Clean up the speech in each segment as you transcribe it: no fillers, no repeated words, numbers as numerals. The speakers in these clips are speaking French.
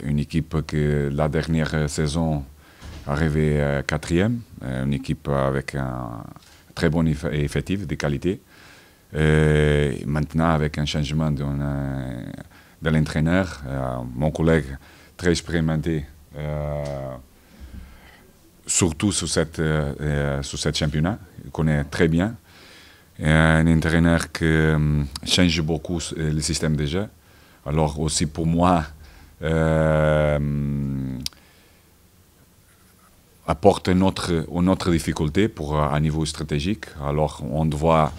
une équipe que la dernière saison arrivait quatrième, une équipe avec un très bon effectif de qualité. Maintenant, avec un changement de l'entraîneur, mon collègue très expérimenté, surtout sur cette championnat, il connaît très bien. Un entraîneur qui change beaucoup le système de jeu. Alors aussi pour moi, apporte une autre difficulté à niveau stratégique. Alors on doit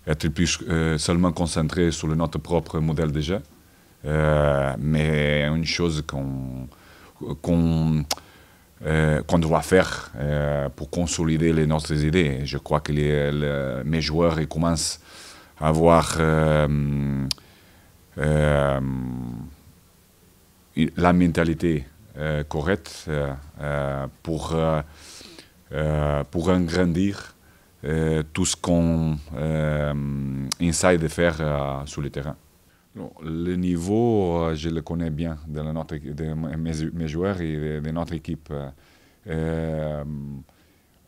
être plus seulement concentré sur notre propre modèle de jeu. Mais une chose qu'on doit faire pour consolider notre idées. Je crois que mes joueurs ils commencent à avoir la mentalité correcte pour agrandir tout ce qu'on essaie de faire sur le terrain. Le niveau, je le connais bien de mes joueurs et de notre équipe.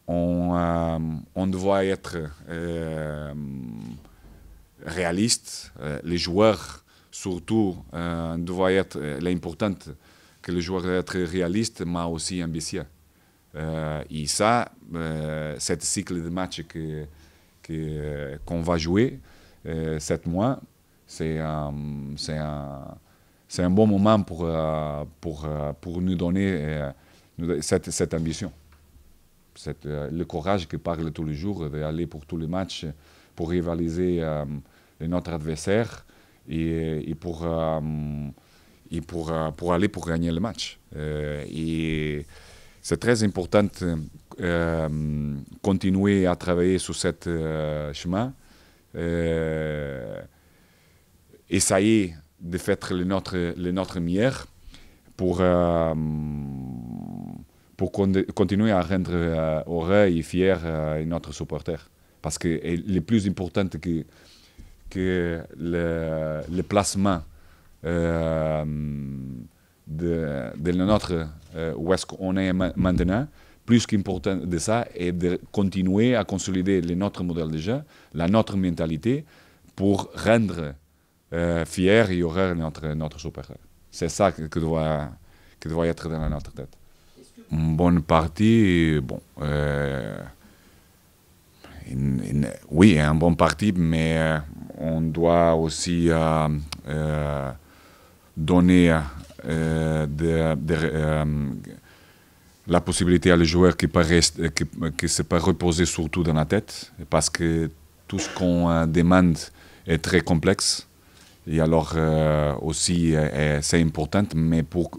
On doit être réaliste. Les joueurs, surtout, doivent être l'important que les joueurs soient être réalistes, mais aussi ambitieux. Et ça, ce cycle de match qu'on va jouer 7 mois, c'est un bon moment pour nous donner cette ambition. Le courage qui parle tous les jours d'aller pour tous les matchs, pour rivaliser notre adversaire et pour aller pour gagner le match. Et c'est très important de continuer à travailler sur ce chemin. Essayer de faire le notre meilleur pour continuer à rendre heureux et fiers notre supporter. Parce que le plus important que le placement de notre où est-ce qu'on est maintenant, plus qu'important de ça est de continuer à consolider notre modèle de jeu, notre mentalité pour rendre fier et heureux notre supporter. C'est ça que doit être dans notre tête. Une bonne partie, bon, oui, un bon parti, mais on doit aussi donner la possibilité à les joueurs qui se peut reposer surtout dans la tête, parce que tout ce qu'on demande est très complexe. Et alors aussi, c'est important, mais pour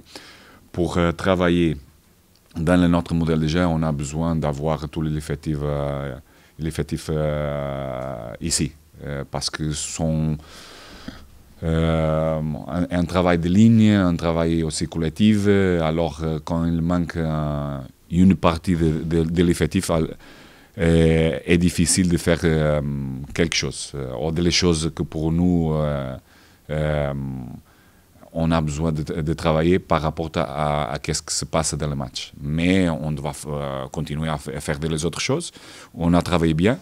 travailler dans notre modèle de jeu, on a besoin d'avoir tous les effectifs ici, parce que sont un travail de ligne, un travail aussi collectif. Alors quand il manque une partie de l'effectif, est difficile de faire quelque chose. Ou des choses que pour nous, on a besoin de travailler par rapport à ce qui se passe dans le match. Mais on doit continuer à faire des autres choses. On a travaillé bien.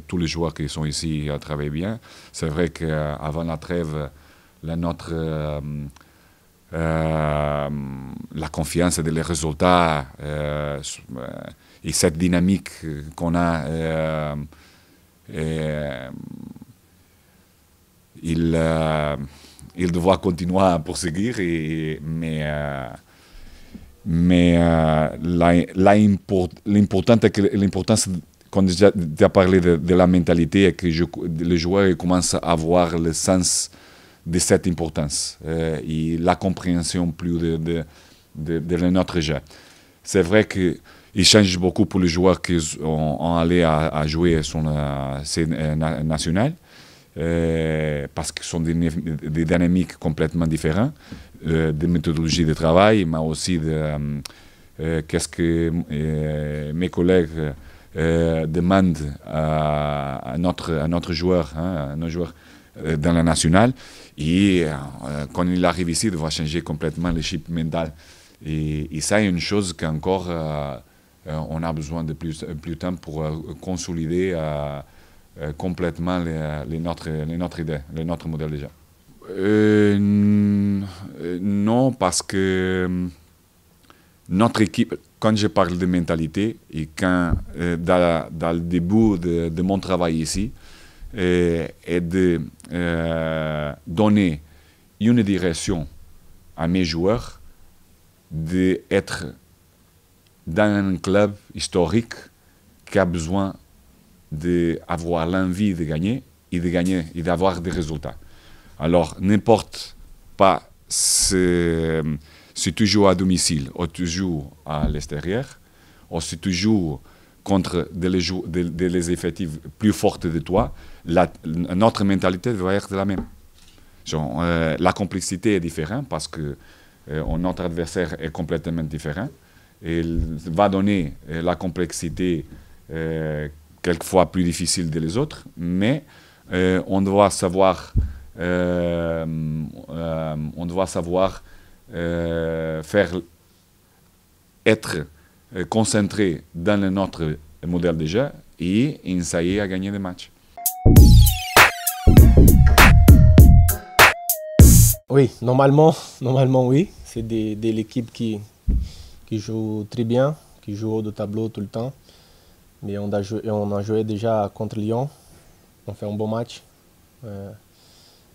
Tous les joueurs qui sont ici travaillent bien. C'est vrai qu'avant la trêve, la confiance et les résultats et cette dynamique qu'on a, il doit continuer à poursuivre, l'importance, quand tu as parlé de la mentalité, est que les joueurs commencent à avoir le sens de cette importance et la compréhension plus de notre jeu. C'est vrai qu'il change beaucoup pour les joueurs qui ont allé à jouer sur la scène nationale. Parce que ce sont des dynamiques complètement différentes, des méthodologies de travail, mais aussi qu'est-ce que mes collègues demandent à notre joueur, à nos joueurs, dans la nationale. Et quand il arrive ici, il va changer complètement l'équipe mentale. Et ça, est une chose qu'encore on a besoin de plus de temps pour consolider complètement notre idée, notre modèle déjà. Non, parce que notre équipe, quand je parle de mentalité, et quand dans le début de mon travail ici, est de donner une direction à mes joueurs, d'être dans un club historique qui a besoin d'avoir l'envie de gagner et d'avoir des résultats. Alors, n'importe pas si tu joues à domicile ou tu joues à l'extérieur, ou si tu joues contre des effectifs plus forts de toi, notre mentalité va être la même. Genre, la complexité est différente parce que notre adversaire est complètement différent. Et il va donner la complexité quelquefois plus difficile que les autres, mais on doit savoir faire être concentré dans notre modèle de jeu et essayer à gagner des matchs. Oui, normalement oui. C'est de l'équipe qui joue très bien, qui joue haut de tableau tout le temps. Mais on a joué déjà contre Lyon. On fait un bon match.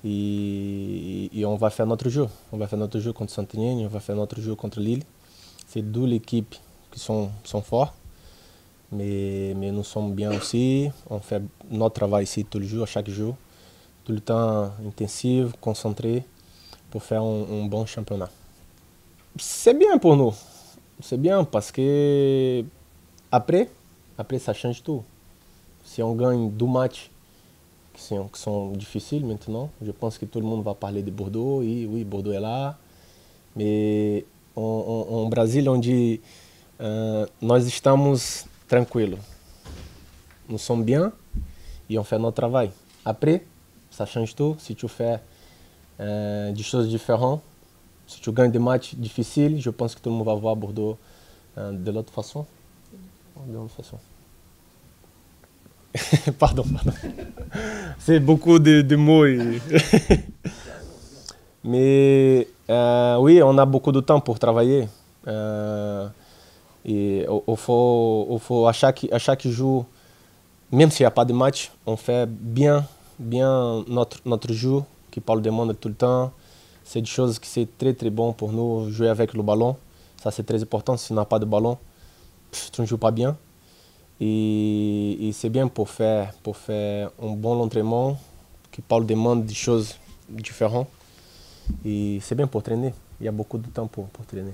Et on va faire notre jeu. On va faire notre jeu contre Saint-Étienne, on va faire notre jeu contre Lille. C'est deux équipes qui sont fortes. Mais nous sommes bien aussi. On fait notre travail ici tous les jours, chaque jour. Tout le temps intensif, concentré pour faire un bon championnat. C'est bien pour nous. C'est bien parce que après ça change tout. Si on gagne 2 matchs qui sont difficiles maintenant, je pense que tout le monde va parler de Bordeaux. Et oui, Bordeaux est là. Mais en Brasil, onde nós estamos tranquilos. Nous sommes bien et on fait notre travail. Après, ça change tout. Si tu fais des choses différentes, si tu gagnes des matchs difficiles, je pense que tout le monde va voir Bordeaux de l'autre façon. Pardon. C'est beaucoup de mots. Mais oui, on a beaucoup de temps pour travailler. Et à chaque jour, même s'il n'y a pas de match, on fait bien notre jeu, qui parle de monde tout le temps. C'est des choses qui c'est très très bon pour nous, jouer avec le ballon. Ça c'est très important, si on n'a pas de ballon, tu ne joues pas bien. Et c'est bien pour faire un bon entraînement, qui parle de monde, des choses différentes. Et c'est bien pour traîner, il y a beaucoup de temps pour traîner.